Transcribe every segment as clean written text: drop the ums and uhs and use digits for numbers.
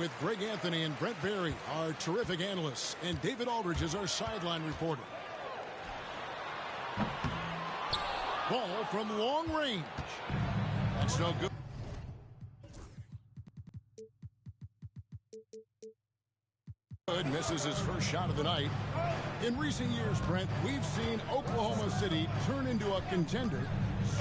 with Greg Anthony and Brent Barry, our terrific analysts, and David Aldridge is our sideline reporter. Ball from long range. That's no good. Misses his first shot of the night. In recent years, Brent, we've seen Oklahoma City turn into a contender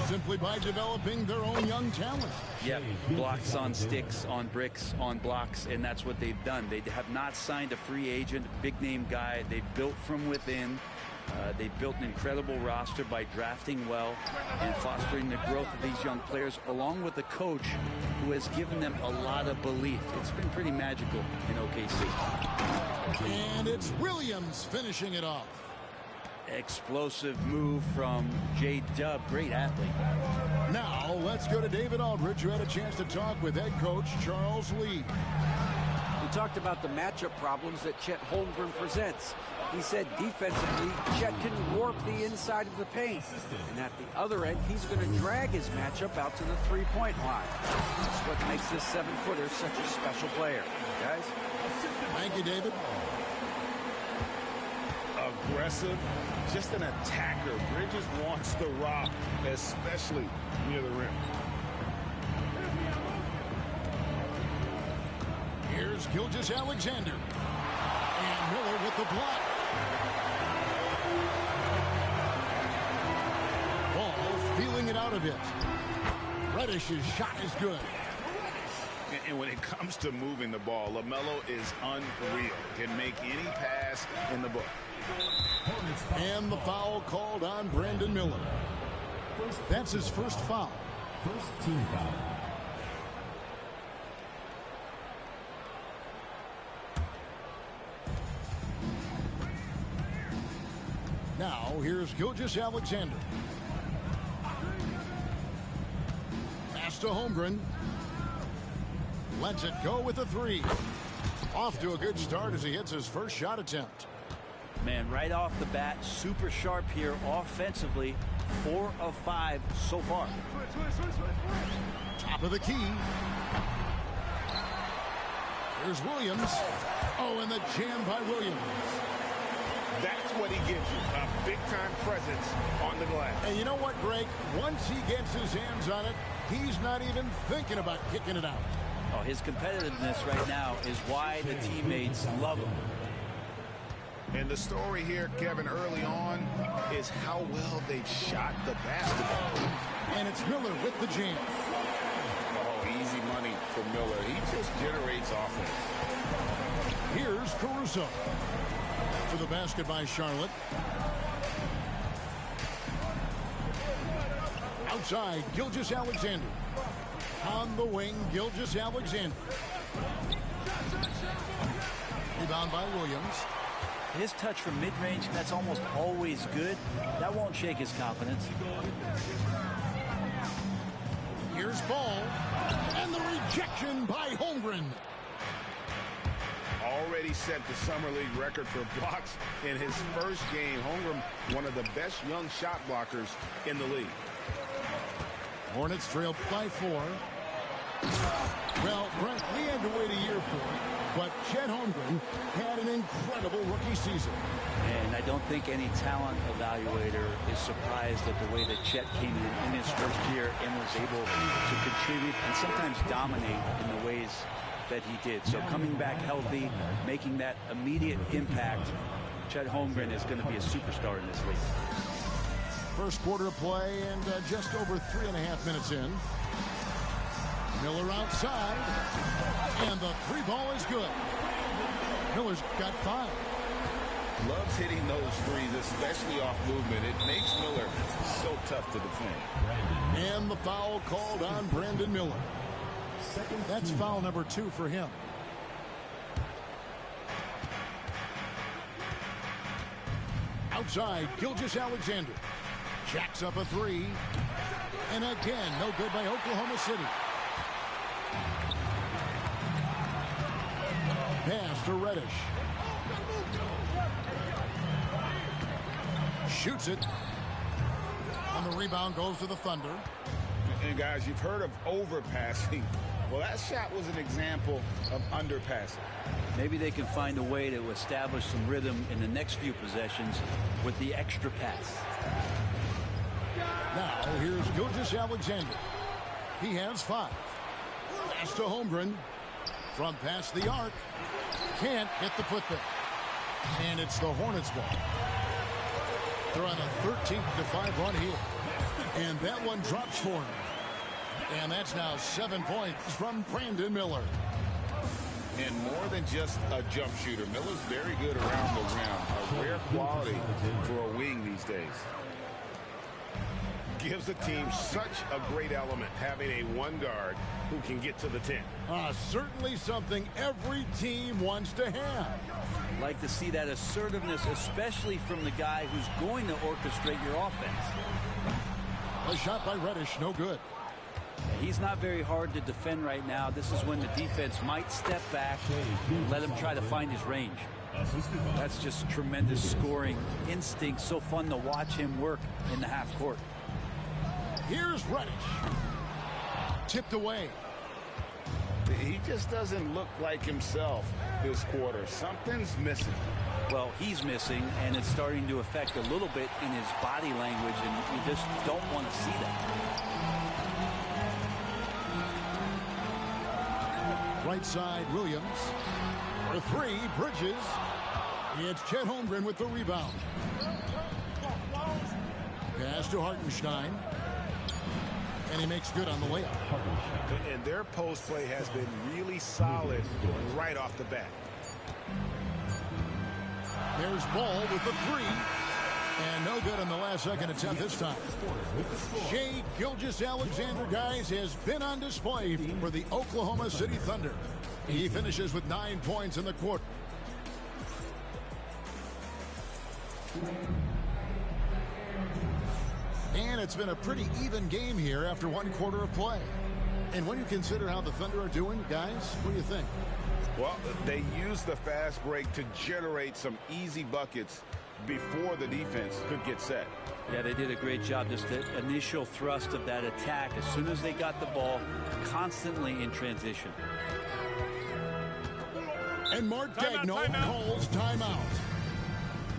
simply by developing their own young talent. Yep, blocks on sticks, on bricks, on blocks, and that's what they've done. They have not signed a free agent, big-name guy. They've built from within. They've built an incredible roster by drafting well and fostering the growth of these young players, along with a coach who has given them a lot of belief. It's been pretty magical in OKC. And it's Williams finishing it off. Explosive move from J-Dub, great athlete. Now let's go to David Aldridge, who had a chance to talk with head coach Charles Lee. He talked about the matchup problems that Chet Holmgren presents. He said defensively, Chet can warp the inside of the paint. And at the other end, he's going to drag his matchup out to the three-point line. That's what makes this 7-footer such a special player. Guys? Thank you, David. Aggressive, just an attacker. Bridges wants the rock, especially near the rim. Here's Gilgeous-Alexander. And Miller with the block. Ball feeling it out a bit. Reddish's shot is good. And when it comes to moving the ball, LaMelo is unreal. Can make any pass in the book. And the foul called on Brandon Miller. That's his first foul. First team foul. Now here's Gilgeous-Alexander. Pass to Holmgren. Lets it go with a three. Off to a good start as he hits his first shot attempt. Man, right off the bat, super sharp here offensively. 4 of 5 so far. Top of the key. Here's Williams. Oh, and the jam by Williams. That's what he gives you, a big-time presence on the glass. And you know what, Greg? Once he gets his hands on it, he's not even thinking about kicking it out. Oh, his competitiveness right now is why the teammates love him. And the story here, Kevin, early on, is how well they've shot the basketball. And it's Miller with the jam. Oh, easy money for Miller. He just generates offense. Here's Caruso. For the basket by Charlotte. Outside, Gilgeous-Alexander. On the wing, Gilgeous-Alexander. Rebound by Williams. His touch from mid-range, that's almost always good. That won't shake his confidence. Here's Ball. And the rejection by Holmgren. Already set the Summer League record for blocks in his first game. Holmgren, one of the best young shot blockers in the league. Hornets trailed by 4. Well, Brent, we had to wait a year for it, but Chet Holmgren had an incredible rookie season. And I don't think any talent evaluator is surprised at the way that Chet came in his first year and was able to contribute and sometimes dominate in the ways that he did. So coming back healthy, making that immediate impact, Chet Holmgren is going to be a superstar in this league. First quarter of play and just over 3.5 minutes in. Miller outside, and the three ball is good. Miller's got 5. Loves hitting those threes, especially off movement. It makes Miller so tough to defend. And the foul called on Brandon Miller. That's foul number 2 for him. Outside, Gilgeous-Alexander. Jacks up a 3. And again, no good by Oklahoma City. Pass to Reddish. Shoots it. And the rebound goes to the Thunder. And guys, you've heard of overpassing. Well, that shot was an example of underpassing. Maybe they can find a way to establish some rhythm in the next few possessions with the extra pass. Now here's Gilgeous-Alexander. He has 5. Pass to Holmgren. From past the arc. Can't get the putback. And it's the Hornets ball. They're on a 13-5 run here. And that one drops for him. And that's now 7 points from Brandon Miller. And more than just a jump shooter, Miller's very good around the rim. A rare quality for a wing these days. Gives the team such a great element, having a one guard who can get to the 10. Certainly something every team wants to have. Like to see that assertiveness, especially from the guy who's going to orchestrate your offense. A shot by Reddish, no good. He's not very hard to defend right now. This is when the defense might step back and let him try to find his range. That's just tremendous scoring instinct. So fun to watch him work in the half court. Here's Reddish. Tipped away. He just doesn't look like himself this quarter. Something's missing. Well, he's missing, and it's starting to affect a little bit in his body language, and you just don't want to see that. Right side, Williams. For 3, Bridges. It's Chet Holmgren with the rebound. Pass to Hartenstein. And he makes good on the layup. And their post play has been really solid right off the bat. There's Ball with the 3. And no good on the last second attempt this time. Shai Gilgeous-Alexander, guys, has been on display for the Oklahoma City Thunder. He finishes with 9 points in the quarter. And it's been a pretty even game here after 1 quarter of play. And when you consider how the Thunder are doing, guys, what do you think? Well, they used the fast break to generate some easy buckets before the defense could get set. Yeah, they did a great job. Just the initial thrust of that attack, as soon as they got the ball, constantly in transition. And Mark Daigneault calls timeout.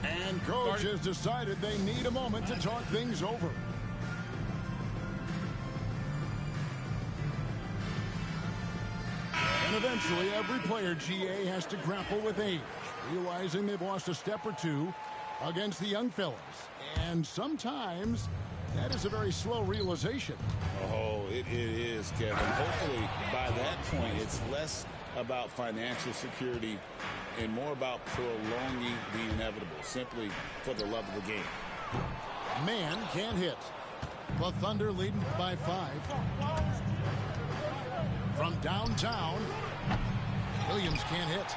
And coach has decided they need a moment to talk things over. And eventually, every player, GA, has to grapple with age, realizing they've lost a step or two against the young fellas. And sometimes that is a very slow realization. Oh, it is, Kevin. Hopefully, by that point, it's less about financial security and more about prolonging the inevitable, simply for the love of the game. Man can't hit. The Thunder leading by 5. From downtown, Williams can't hit.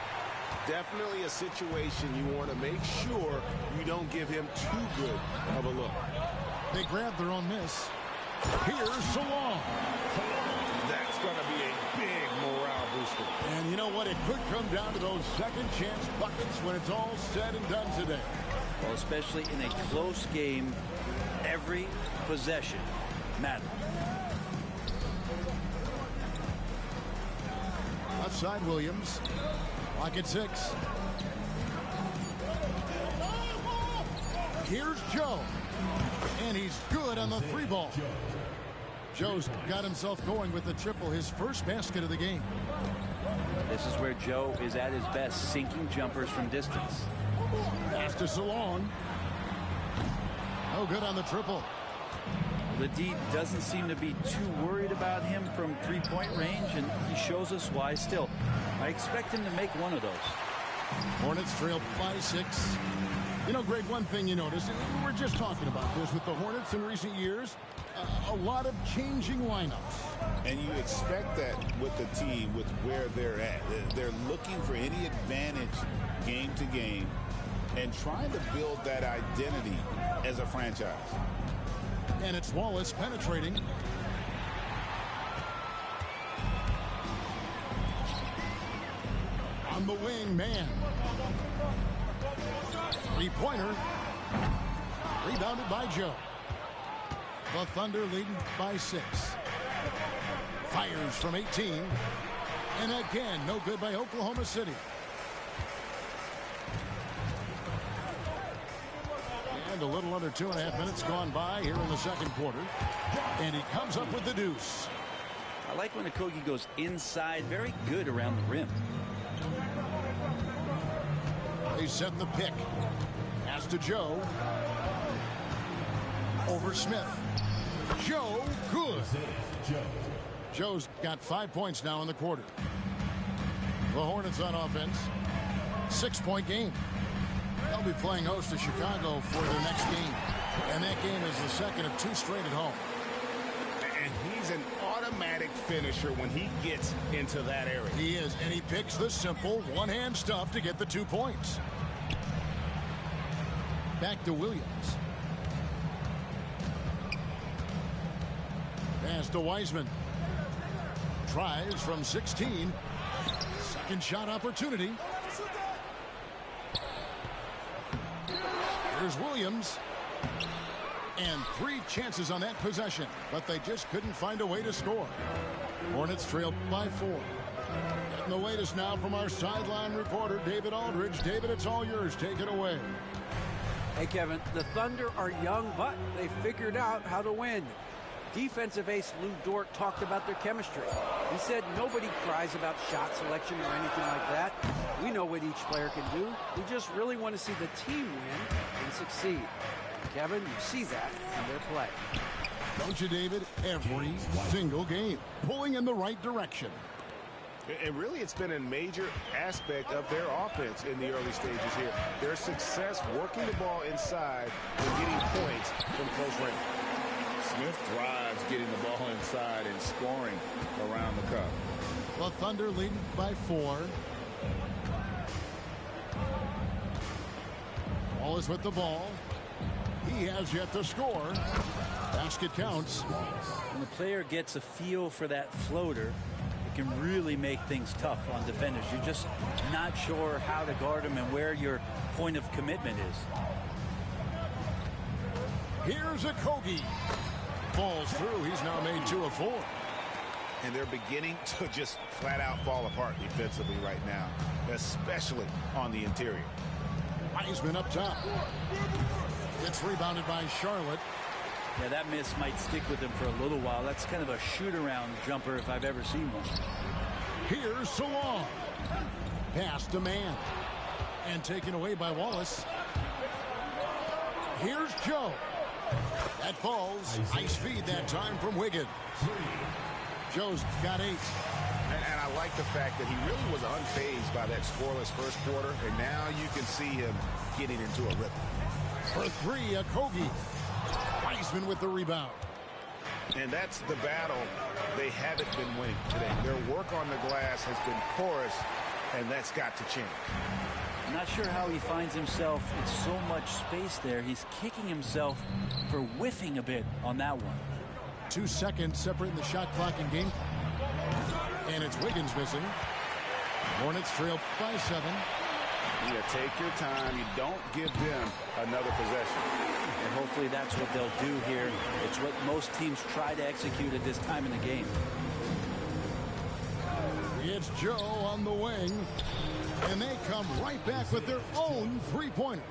Definitely a situation you want to make sure you don't give him too good of a look. They grab their own miss. Here's Salon. That's going to be a big morale booster. And you know what? It could come down to those second chance buckets when it's all said and done today. Well, especially in a close game, every possession matters. Outside Williams. Lock at 6. Here's Joe. And he's good on the 3 ball. Joe's got himself going with the triple, his first basket of the game. This is where Joe is at his best, sinking jumpers from distance. Pass to Salon. No good on the triple. The D doesn't seem to be too worried about him from 3-point range, and he shows us why still. I expect him to make one of those. Hornets trail by 6. You know, Greg, one thing you notice, we were just talking about this with the Hornets in recent years, a lot of changing lineups. And you expect that with the team, with where they're at. They're looking for any advantage game to game and trying to build that identity as a franchise. And it's Wallace penetrating. On the wing, man. 3-pointer. Rebounded by Joe. The Thunder leading by 6. Fires from 18. And again, no good by Oklahoma City. And a little under 2.5 minutes gone by here in the second quarter. And he comes up with the deuce. I like when Okogie goes inside. Very good around the rim. They set the pick. Pass to Joe. Over Smith. Joe, good. Joe's got 5 points now in the quarter. The Hornets on offense. 6-point game. They'll be playing host to Chicago for their next game. And that game is the second of 2 straight at home. And he's an automatic finisher when he gets into that area. He is, and he picks the simple one-hand stuff to get the 2 points. Back to Williams. Pass to Wiseman. Tries from 16. Second shot opportunity. Here's Williams. And 3 chances on that possession, but they just couldn't find a way to score. Hornets trailed by 4. Getting the latest now from our sideline reporter, David Aldridge. David, it's all yours. Take it away. Hey, Kevin, the Thunder are young, but they figured out how to win. Defensive ace Lou Dort talked about their chemistry. He said nobody cries about shot selection or anything like that. We know what each player can do. We just really want to see the team win and succeed. Kevin, you see that in their play. Don't you, David? Every single game, pulling in the right direction. And really, it's been a major aspect of their offense in the early stages here. Their success working the ball inside and getting points from close range. Smith thrives getting the ball inside and scoring around the cup. The Thunder leading by 4. Wallace with the ball. He has yet to score. Basket counts. When the player gets a feel for that floater, it can really make things tough on defenders. You're just not sure how to guard them and where your point of commitment is. Here's Okogie. Falls through. He's now made 2 of 4. And they're beginning to just flat out fall apart defensively right now, especially on the interior. Wiseman up top. It's rebounded by Charlotte. Yeah, that miss might stick with him for a little while. That's kind of a shoot-around jumper if I've ever seen one. Here's Salon. Pass to Man. And taken away by Wallace. Here's Joe. That falls. Nice feed that time from Wiggins. Joe's got 8. And I like the fact that he really was unfazed by that scoreless first quarter, and now you can see him getting into a rhythm. For 3, Okogie. Wiseman with the rebound. And that's the battle they haven't been winning today. Their work on the glass has been porous, and that's got to change. I'm not sure how he finds himself. It's so much space there. He's kicking himself for whiffing a bit on that one. 2 seconds separating the shot clock and game. And it's Wiggins missing. Hornets trail by 7. Yeah, take your time. You don't give them another possession. And hopefully that's what they'll do here. It's what most teams try to execute at this time in the game. It's Joe on the wing. And they come right back with their own 3-pointer.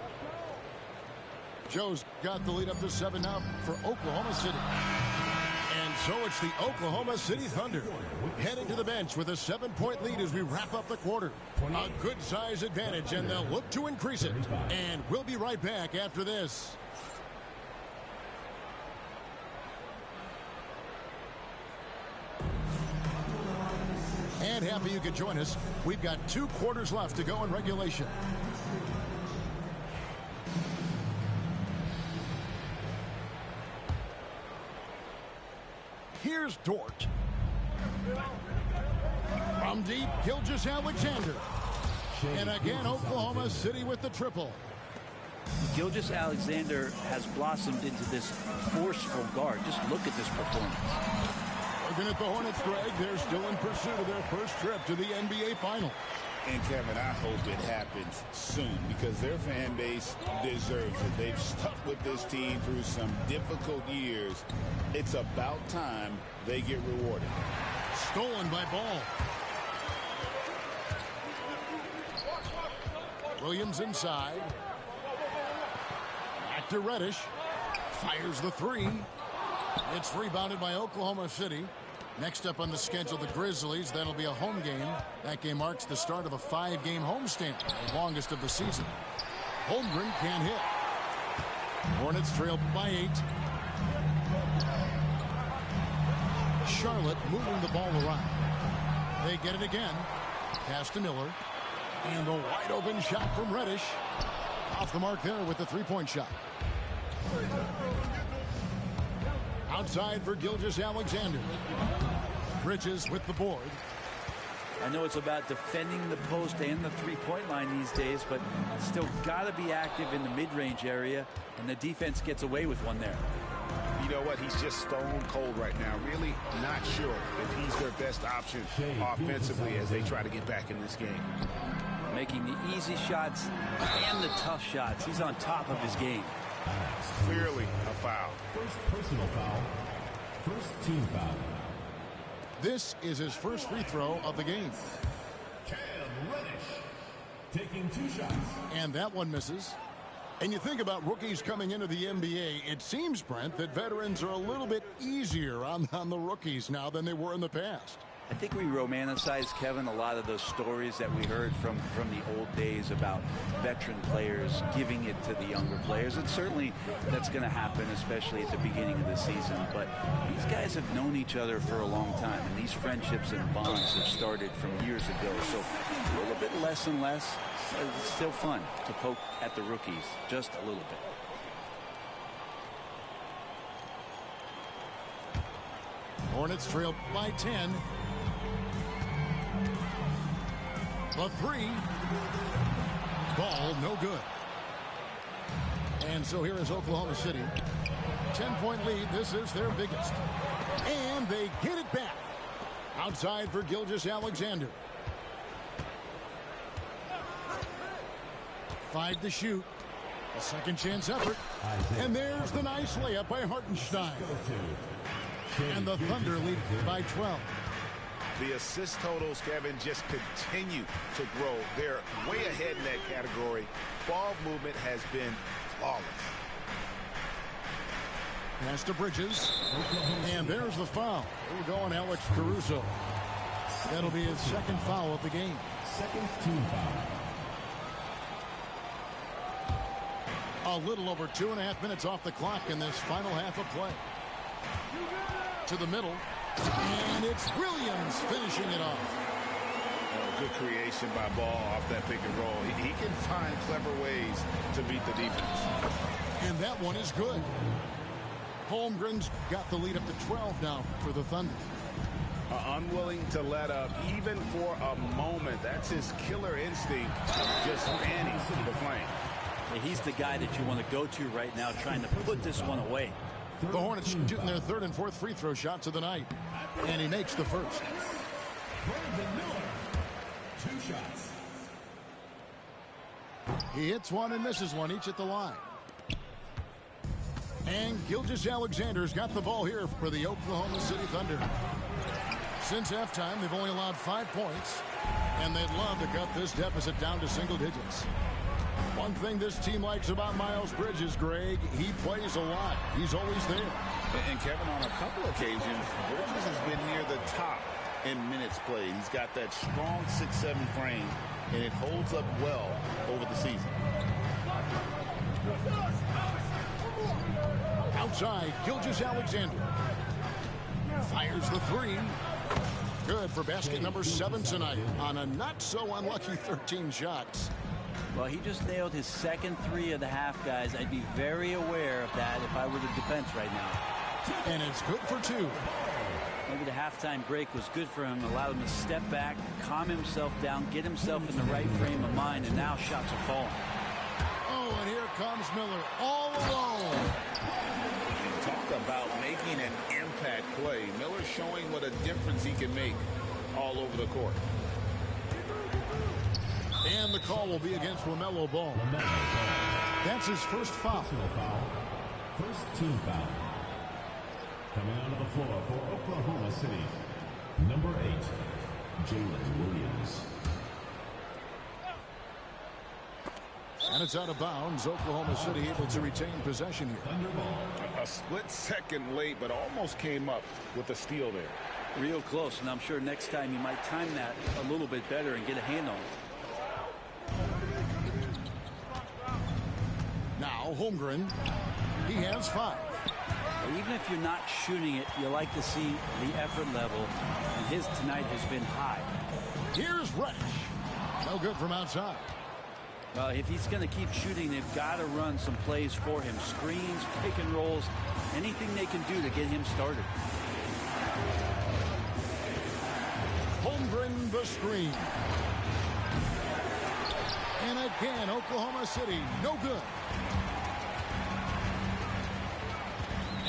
Joe's got the lead up to 7 now for Oklahoma City. And so it's the Oklahoma City Thunder heading to the bench with a 7-point lead as we wrap up the quarter. A good size advantage, and they'll look to increase it. And we'll be right back after this. And happy you could join us. We've got 2 quarters left to go in regulation. Here's Dort. From deep, Gilgeous-Alexander. And again, Oklahoma City with the triple. Gilgeous-Alexander has blossomed into this forceful guard. Just look at this performance. Looking at the Hornets, Greg, they're still in pursuit of their first trip to the NBA Finals. And, Kevin, I hope it happens soon because their fan base deserves it. They've stuck with this team through some difficult years. It's about time they get rewarded. Stolen by Ball. Williams inside. Back to Reddish. Fires the three. It's rebounded by Oklahoma City. Next up on the schedule, the Grizzlies. That'll be a home game. That game marks the start of a 5-game homestand, the longest of the season. Holmgren can't hit. Hornets trail by 8. Charlotte moving the ball around. They get it again. Pass to Miller. And the wide open shot from Reddish. Off the mark there with the three-point shot. Outside for Gilgeous-Alexander. Bridges with the board. I know it's about defending the post and the three-point line these days, but still got to be active in the mid-range area, and the defense gets away with one there. You know what? He's just stone cold right now. Really not sure if he's their best option offensively as they try to get back in this game. Making the easy shots and the tough shots. He's on top of his game. Clearly a foul. First personal foul. First team foul. This is his first free throw of the game. Cam Reddish taking 2 shots. And that one misses. And you think about rookies coming into the NBA, it seems, Brent, that veterans are a little bit easier on the rookies now than they were in the past. I think we romanticize, Kevin, a lot of those stories that we heard from the old days about veteran players giving it to the younger players. And certainly that's going to happen, especially at the beginning of the season. But these guys have known each other for a long time, and these friendships and bonds have started from years ago. So a little bit less and less. It's still fun to poke at the rookies, just a little bit. Hornets trail by 10. The three. Ball no good. And so here is Oklahoma City. 10-point lead. This is their biggest. And they get it back. Outside for Gilgeous-Alexander. 5 to shoot. A second chance effort. And there's the nice layup by Hartenstein. And the Thunder lead by 12. The assist totals, Kevin, just continue to grow. They're way ahead in that category. Ball movement has been flawless. Pass to Bridges. And there's the foul. We're going Alex Caruso. That'll be his second foul of the game. Second team foul. A little over 2.5 minutes off the clock in this final half of play. To the middle. And it's Williams finishing it off. Good creation by Ball off that pick and roll. He can find clever ways to beat the defense. And that one is good. Holmgren's got the lead up to 12 now for the Thunder. Unwilling to let up even for a moment. That's his killer instinct, just fanning the flame. He's the guy that you want to go to right now, trying to put this one away. The Hornets shooting their third and fourth free throw shots of the night. And he makes the first. Brandon Miller. 2 shots. He hits one and misses one, each at the line. And Gilgeous-Alexander's got the ball here for the Oklahoma City Thunder. Since halftime, they've only allowed 5 points. And they'd love to cut this deficit down to single digits. One thing this team likes about Miles Bridges, Greg, he plays a lot. He's always there. And Kevin, on a couple occasions, Bridges has been near the top in minutes played. He's got that strong 6'7" frame, and it holds up well over the season. Outside, Gilgeous-Alexander fires the three. Good for basket number 7 tonight on a not-so-unlucky 13 shots. Well, he just nailed his second 3 of the half, guys. I'd be very aware of that if I were the defense right now. And it's good for 2. Maybe the halftime break was good for him, allowed him to step back, calm himself down, get himself in the right frame of mind, and now shots are falling. Oh, and here comes Miller all alone. Talk about making an impact play. Miller showing what a difference he can make all over the court. And the call will be against LaMelo Ball. That's his first foul. First team foul. Coming onto the floor for Oklahoma City, number 8. Williams. And it's out of bounds. Oklahoma City able to retain possession here. A split second late, but almost came up with a steal there. Real close, and I'm sure next time you might time that a little bit better and get a hand on it. Now Holmgren. He has 5. Even if you're not shooting it, you like to see the effort level, and his tonight has been high. Here's Reddish. No good from outside. If he's going to keep shooting, they've got to run some plays for him. Screens, pick and rolls, anything they can do to get him started. Holmgren the screen. And again, Oklahoma City, no good.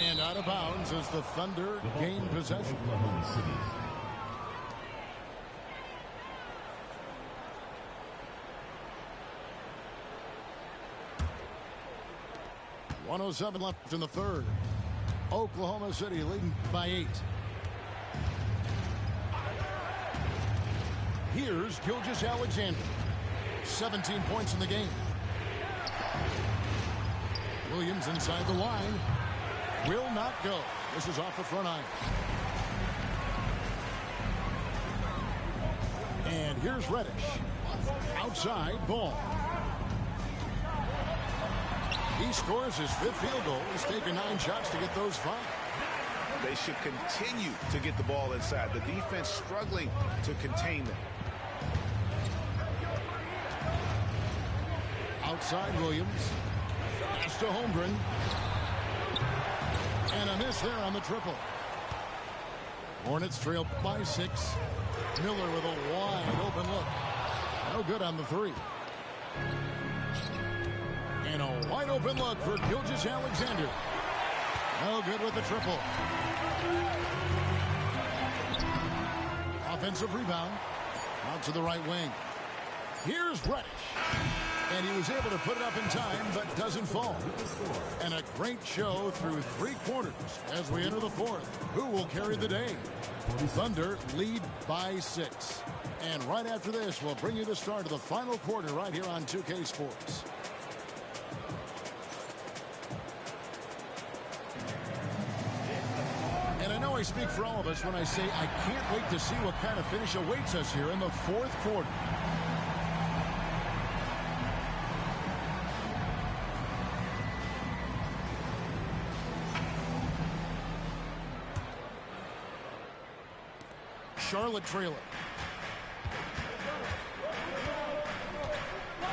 And out of bounds as the Thunder gain possession. Oklahoma City. 1:07 left in the third. Oklahoma City leading by 8. Here's Gilgeous-Alexander. 17 points in the game. Williams inside the line. Will not go. This is off the front iron. And here's Reddish. Outside ball. He scores his 5th field goal. He's taken 9 shots to get those 5. They should continue to get the ball inside. The defense struggling to contain them. Outside Williams. Pass to Holmgren. And a miss there on the triple. Hornets trail by 6. Miller with a wide open look. No good on the 3. And a wide open look for Gilgeous-Alexander. No good with the triple. Offensive rebound. Out to the right wing. Here's Reddish. And he was able to put it up in time, but doesn't fall. And a great show through 3 quarters as we enter the 4th. Who will carry the day? Thunder lead by 6. And right after this, we'll bring you the start of the final quarter right here on 2K Sports. And I know I speak for all of us when I say I can't wait to see what kind of finish awaits us here in the 4th quarter. Charlotte trailer.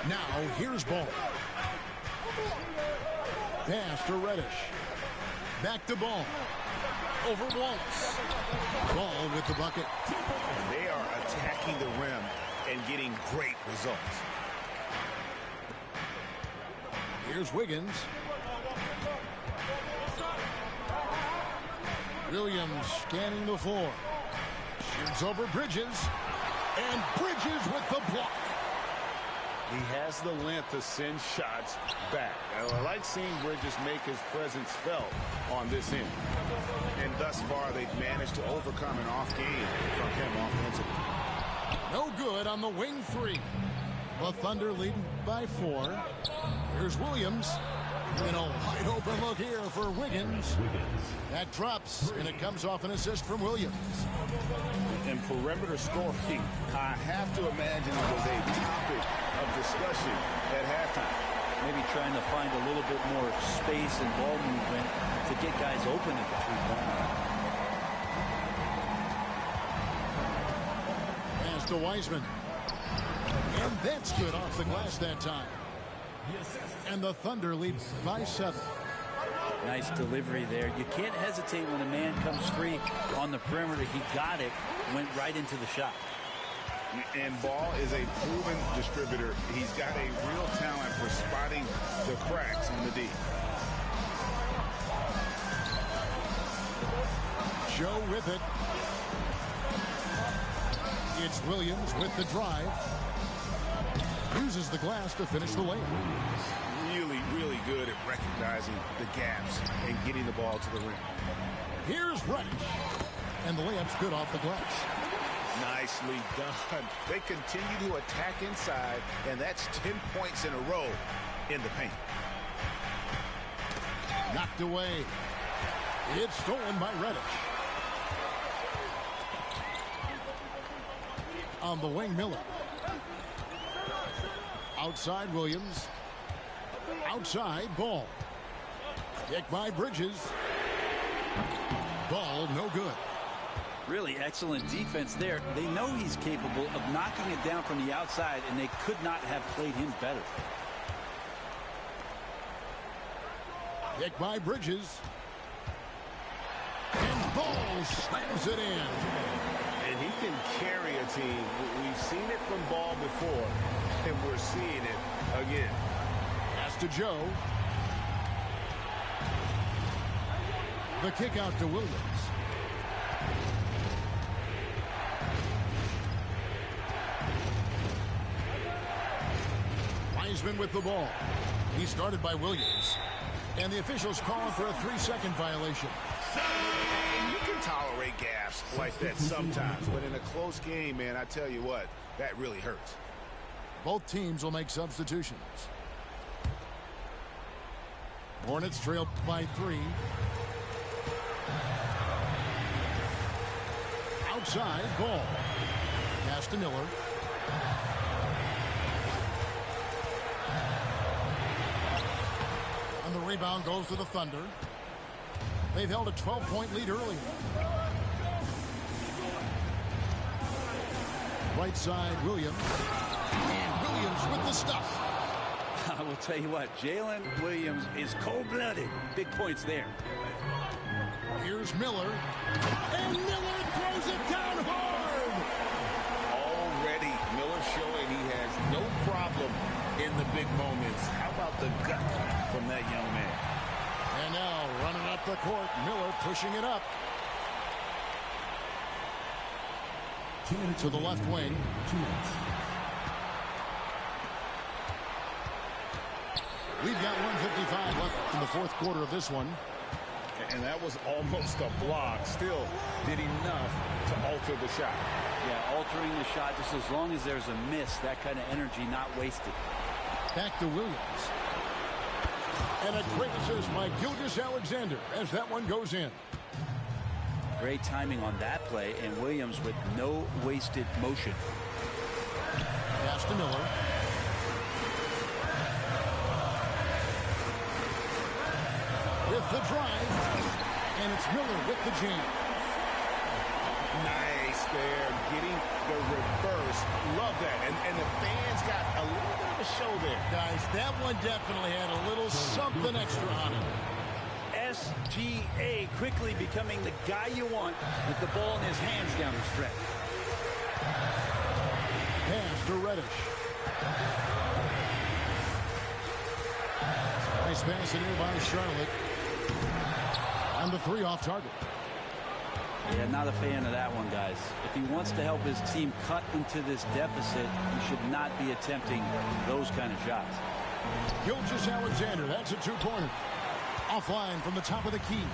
Now here's ball. Pass to Reddish. Back to ball. Over Wallace. Ball with the bucket. They are attacking the rim and getting great results. Here's Wiggins. Williams scanning the floor. Shoots over Bridges. And Bridges with the block. He has the length to send shots back. I like seeing Bridges make his presence felt on this end. And thus far, they've managed to overcome an off game from him offensively. No good on the wing 3. The Thunder leading by 4. Here's Williams. And a wide open look here for Wiggins. That drops, and it comes off an assist from Williams. And perimeter scoring, I have to imagine it was a topic of discussion at halftime. Maybe trying to find a little bit more space and ball movement to get guys open at the 3-point line. Pass to Wiseman. And that's good off the glass that time. And the Thunder lead by 7. Nice delivery there. You can't hesitate when a man comes free on the perimeter. He got it, went right into the shot. And Ball is a proven distributor. He's got a real talent for spotting the cracks in the D. Joe with it. It's Williams with the drive. Uses the glass to finish the layup. Really, really good at recognizing the gaps and getting the ball to the rim. Here's Reddish. And the layup's good off the glass. Nicely done. They continue to attack inside, and that's 10 points in a row in the paint. Knocked away. It's stolen by Reddish. On the wing, Miller. Outside, Williams. Outside, Ball. Kick by Bridges. Ball, no good. Really excellent defense there. They know he's capable of knocking it down from the outside, and they could not have played him better. Kick by Bridges. And Ball slams it in. And he can carry a team. We've seen it from Ball before, and we're seeing it again. Pass to Joe. The kick out to Williams. Wiseman with the ball. He started by Williams. And the officials calling for a 3-second violation. And you can tolerate gaffes like that sometimes, but in a close game, man, I tell you what, that really hurts. Both teams will make substitutions. Hornets trail by 3. Outside, Ball. Pass to Miller. And the rebound goes to the Thunder. They've held a 12-point lead early. Right side, Williams. And Williams with the stuff. I will tell you what, Jalen Williams is cold-blooded. Big points there. Here's Miller. And Miller throws it down hard. Already, Miller showing he has no problem in the big moments. How about the gut from that young man? And now running up the court, Miller pushing it up. To the left wing. 2 minutes. We've got 1:55 left in the fourth quarter of this one. And that was almost a block. Still did enough to alter the shot. Yeah, altering the shot just as long as there's a miss, that kind of energy not wasted. Back to Williams. And a great assist by Gilgeous-Alexander as that one goes in. Great timing on that play, and Williams with no wasted motion. Pass to Miller. With the drive. And it's Miller with the jam. Nice there, getting the reverse. Love that. And the fans got a little bit of a show there. Guys, that one definitely had a little something extra on it. SGA quickly becoming the guy you want with the ball in his hands down the stretch. Pass to Reddish. Nice pass in here by Charlotte. And the 3 off target. Yeah, not a fan of that one, guys. If he wants to help his team cut into this deficit, he should not be attempting those kind of shots. Gilgeous-Alexander, that's a 2-pointer. Offline from the top of the key.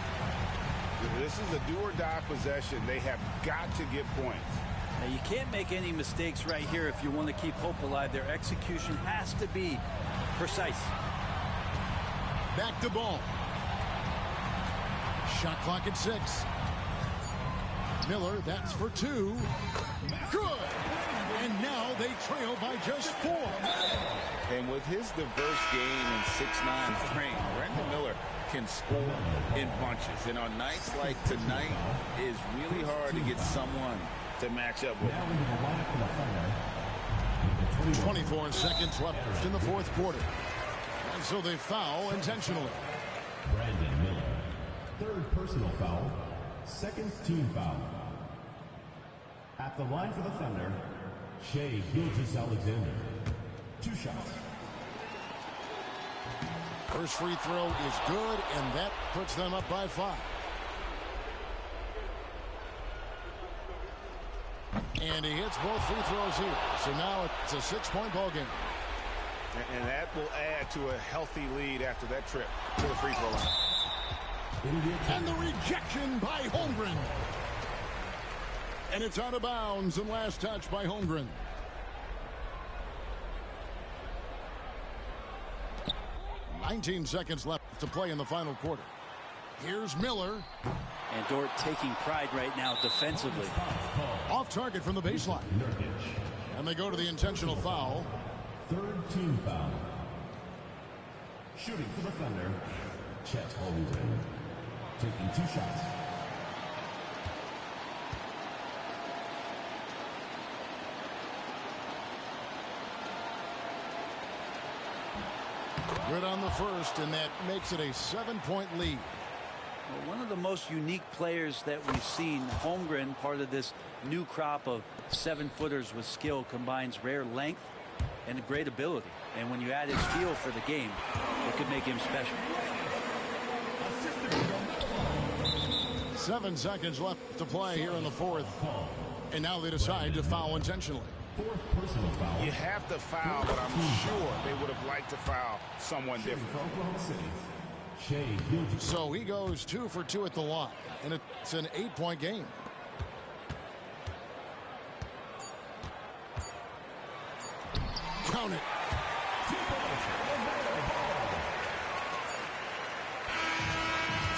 This is a do-or-die possession. They have got to get points. Now, you can't make any mistakes right here if you want to keep hope alive. Their execution has to be precise. Back to Ball. Shot clock at 6. Miller, that's for 2. Good! And now they trail by just 4. And with his diverse game and 6'9" frame, Brandon Miller can score in bunches. And on nights like tonight, it's really hard to get someone to match up with Now him. into the lineup for the Thunder. 24 seconds left in the fourth quarter. And so they foul intentionally. Brandon Miller. 3rd personal foul. 2nd team foul. At the line for the Thunder, Shai Gilgeous-Alexander. 2 shots. First free throw is good, and that puts them up by 5. And he hits both free throws here. So now it's a 6-point ball game. And that will add to a healthy lead after that trip to the free throw line. And the rejection by Holmgren. And it's out of bounds, and last touch by Holmgren. "19 seconds left to play in the final quarter. Here's Miller. And Dort taking pride right now defensively. Off target from the baseline. And they go to the intentional foul. Third team foul. Shooting for the Thunder, Chet Holmgren. Taking 2 shots. Good on the first, and that makes it a 7-point lead. Well, one of the most unique players that we've seen, Holmgren, part of this new crop of 7-footers with skill, combines rare length and a great ability. And when you add his feel for the game, it could make him special. 7 seconds left to play here in the fourth. And now they decide to foul intentionally. Fourth personal foul. You have to foul, but I'm sure they would have liked to foul someone different. For Oklahoma City, Shea Gilgeous. So he goes 2 for 2 at the line, and it's an 8-point game. Count it.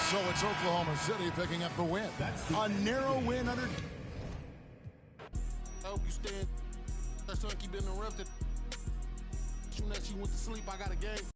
So it's Oklahoma City picking up the win. A narrow win under. I hope you stand. That son keep getting interrupted. Soon as she went to sleep, I got a game.